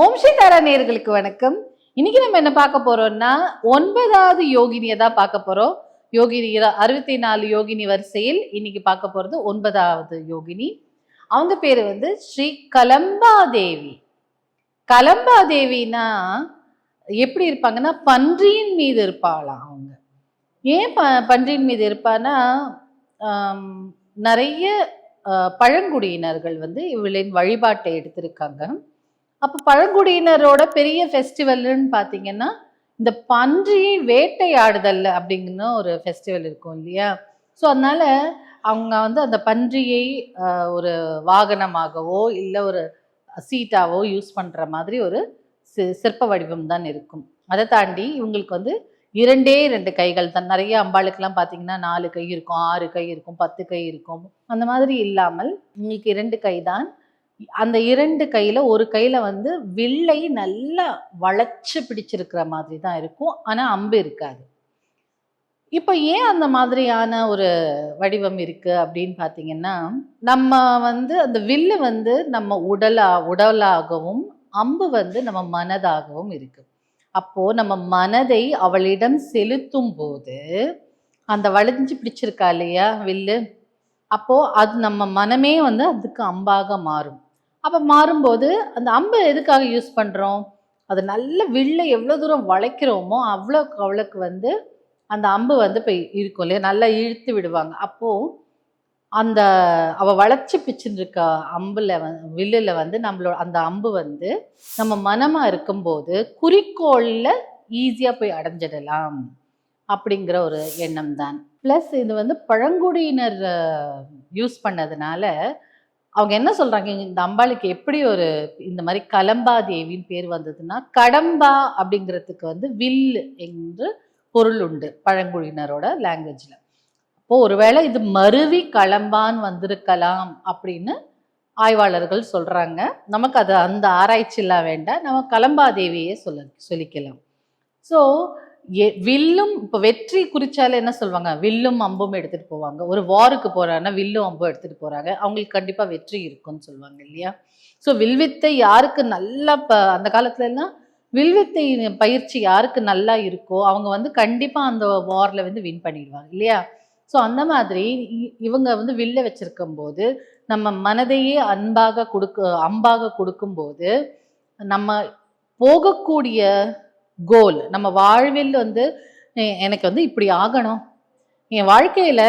ஓம் ஸ்ரீ தாரா நேயர்களுக்கு வணக்கம். இன்னைக்கு நம்ம என்ன பார்க்க போறோம்னா 9வது யோகினியை தான் பார்க்க போறோம். யோகினி 64 யோகினி வரிசையில் இன்னைக்கு பார்க்க போறது 9வது யோகினி. அவங்க பேரு ஸ்ரீ கலம்பா தேவி. கலம்பா தேவினா எப்படி இருப்பாங்கன்னா பன்றியின் மீது இருப்பாளாம் அவங்க. ஏன் பன்றியின் மீது இருப்பான்னா நிறைய பழங்குடியினர்கள் இவளின் வழிபாட்டை எடுத்திருக்காங்க. அப்ப பழங்குடியினரோட பெரிய ஃபெஸ்டிவல்னு பாத்தீங்கன்னா இந்த பன்றியை வேட்டையாடுதல் அப்படிங்கிற ஒரு ஃபெஸ்டிவல் இருக்கும் இல்லையா. ஸோ அதனால அவங்க அந்த பன்றியை ஒரு வாகனமாகவோ இல்லை ஒரு சீட்டாவோ யூஸ் பண்ற மாதிரி ஒரு சிற்ப வடிவம் தான் இருக்கும். அதை தாண்டி இவங்களுக்கு 2 கைகள் தான். நிறைய அம்பாளுக்கெல்லாம் பார்த்தீங்கன்னா 4 கை இருக்கும், 6 கை இருக்கும், 10 கை இருக்கும். அந்த மாதிரி இல்லாமல் உங்களுக்கு 2 கை தான். அந்த 2 கையில ஒரு கையில வில்லை நல்லா வளைச்சு பிடிச்சிருக்கிற மாதிரி தான் இருக்கும். ஆனா அம்பு இருக்காது. இப்ப ஏன் அந்த மாதிரியான ஒரு வடிவம் இருக்கு அப்படின்னு பாத்தீங்கன்னா, நம்ம அந்த வில்லு நம்ம உடலாகவும் அம்பு நம்ம மனதாகவும் இருக்கு. அப்போ நம்ம மனதை அவளிடம் செலுத்தும் போது அந்த வளைஞ்சு பிடிச்சிருக்கா இல்லையா வில்லு, அப்போ அது நம்ம மனமே அதுக்கு அம்பாக மாறும். அப்ப மாறும்போது அந்த அம்பை எதுக்காக யூஸ் பண்றோம்? அது நல்ல வில்லை எவ்வளவு தூரம் வளைக்கிறோமோ அவளுக்கு அந்த அம்பு இப்ப இருக்கும் இல்லையா, நல்லா இழுத்து விடுவாங்க. அப்போ அந்த அவ வளைச்சு பிச்சுன்னு இருக்க அம்புல வில்லுல நம்மளோட அந்த அம்பு நம்ம மனமா இருக்கும்போது குறிக்கோள்ல ஈஸியா போய் அடைஞ்சிடலாம் அப்படிங்கிற ஒரு எண்ணம் தான். பிளஸ் இது பழங்குடியினர் யூஸ் பண்ணதுனால அவங்க என்ன சொல்றாங்க, இந்த அம்பாளுக்கு எப்படி ஒரு இந்த மாதிரி கலம்பா தேவின்னு பேர் வந்ததுன்னா, கடம்பா அப்படிங்கிறதுக்கு வில் என்று பொருள் உண்டு பழங்குடியினரோட லாங்குவேஜ்ல. அப்போ ஒருவேளை இது மருவி களம்பான்னு வந்திருக்கலாம் அப்படின்னு ஆய்வாளர்கள் சொல்றாங்க. நமக்கு அது அந்த ஆராய்ச்சிலாம் வேண்டாம், நம்ம கலம்பா தேவியே சொல்லிக்கலாம். ஸோ வில்லும் இப்போ வெற்றி குறிச்சால என்ன சொல்லுவாங்க, வில்லும் அம்பும் எடுத்துட்டு போவாங்க. ஒரு வாருக்கு போறாங்கன்னா வில்லும் அம்பும் எடுத்துட்டு போறாங்க, அவங்களுக்கு கண்டிப்பா வெற்றி இருக்கும்னு சொல்லுவாங்க இல்லையா. ஸோ வில்வித்தை யாருக்கு நல்லா அந்த காலத்துல எல்லாம் வில்வித்தை பயிற்சி யாருக்கு நல்லா இருக்கோ அவங்க கண்டிப்பா அந்த வார்ல வின் பண்ணிடுவாங்க இல்லையா. ஸோ அந்த மாதிரி இவங்க வில்ல வச்சிருக்கும் போது நம்ம மனதையே அம்பாக கொடுக்கும்போது நம்ம போகக்கூடிய கோல், நம்ம வாழ்வில் எனக்கு இப்படி ஆகணும், என் வாழ்க்கையில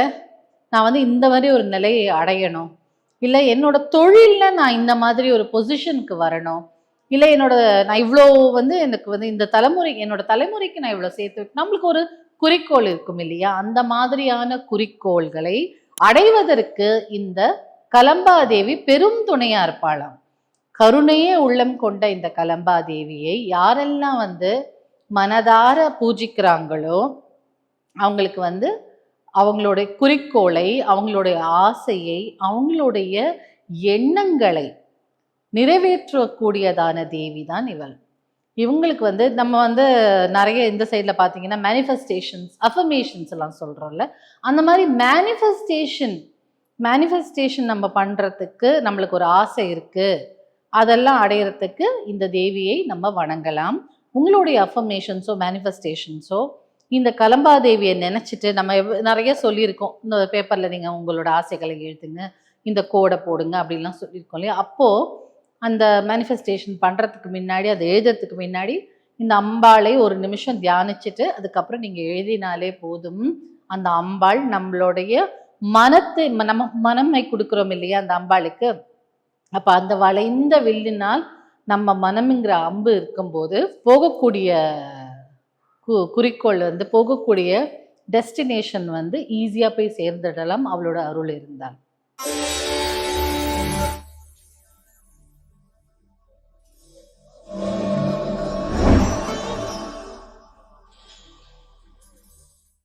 நான் இந்த மாதிரி ஒரு நிலையை அடையணும், இல்லை என்னோட தொழில்ல நான் இந்த மாதிரி ஒரு பொசிஷனுக்கு வரணும், இல்லை நான் இவ்வளோ எனக்கு இந்த என்னோட தலைமுறைக்கு நான் இவ்வளோ சேர்த்து வைக்கணும், நம்மளுக்கு ஒரு குறிக்கோள் இருக்கும் இல்லையா. அந்த மாதிரியான குறிக்கோள்களை அடைவதற்கு இந்த கலம்பாதேவி பெரும் துணையா இருப்பாளாம். கருணையே உள்ளம் கொண்ட இந்த கலம்பாதேவியை யாரெல்லாம் மனதார பூஜிக்கிறாங்களோ அவங்களுக்கு அவங்களுடைய குறிக்கோளை, அவங்களுடைய ஆசையை, அவங்களுடைய எண்ணங்களை நிறைவேற்றக்கூடியதான தேவி தான் இவள். இவங்களுக்கு நம்ம நிறைய இந்த சைட்ல பாத்தீங்கன்னா மேனிஃபெஸ்டேஷன்ஸ், அஃபர்மேஷன்ஸ் எல்லாம் சொல்றோம்ல, அந்த மாதிரி மேனிஃபெஸ்டேஷன் நம்ம பண்றதுக்கு நம்மளுக்கு ஒரு ஆசை இருக்கு, அதெல்லாம் அடையிறதுக்கு இந்த தேவியை நம்ம வணங்கலாம். உங்களுடைய அஃபர்மேஷன்ஸோ மேனிஃபெஸ்டேஷன்ஸோ இந்த கலம்பாதேவியை நினைச்சிட்டு நம்ம நிறைய சொல்லியிருக்கோம். இந்த பேப்பர்ல நீங்க உங்களோட ஆசைகளை எழுதுங்க, இந்த கோடை போடுங்க அப்படின்லாம் சொல்லியிருக்கோம் இல்லையா. அப்போ அந்த மேனிஃபெஸ்டேஷன் பண்றதுக்கு முன்னாடி, அதை எழுதுறதுக்கு முன்னாடி இந்த அம்பாளை ஒரு நிமிஷம் தியானிச்சுட்டு அதுக்கப்புறம் நீங்க எழுதினாலே போதும். அந்த அம்பாள் நம்மளுடைய நம்ம மனமை கொடுக்குறோம் இல்லையா அந்த அம்பாளுக்கு. அப்ப அந்த வளைந்த வில்லினால் நம்ம மனம்ங்கிற அம்பு இருக்கும்போது போகக்கூடிய குறிக்கோள் போகக்கூடிய டெஸ்டினேஷன் ஈஸியா போய் சேர்ந்துடலாம் அவளோட அருள் இருந்தால்.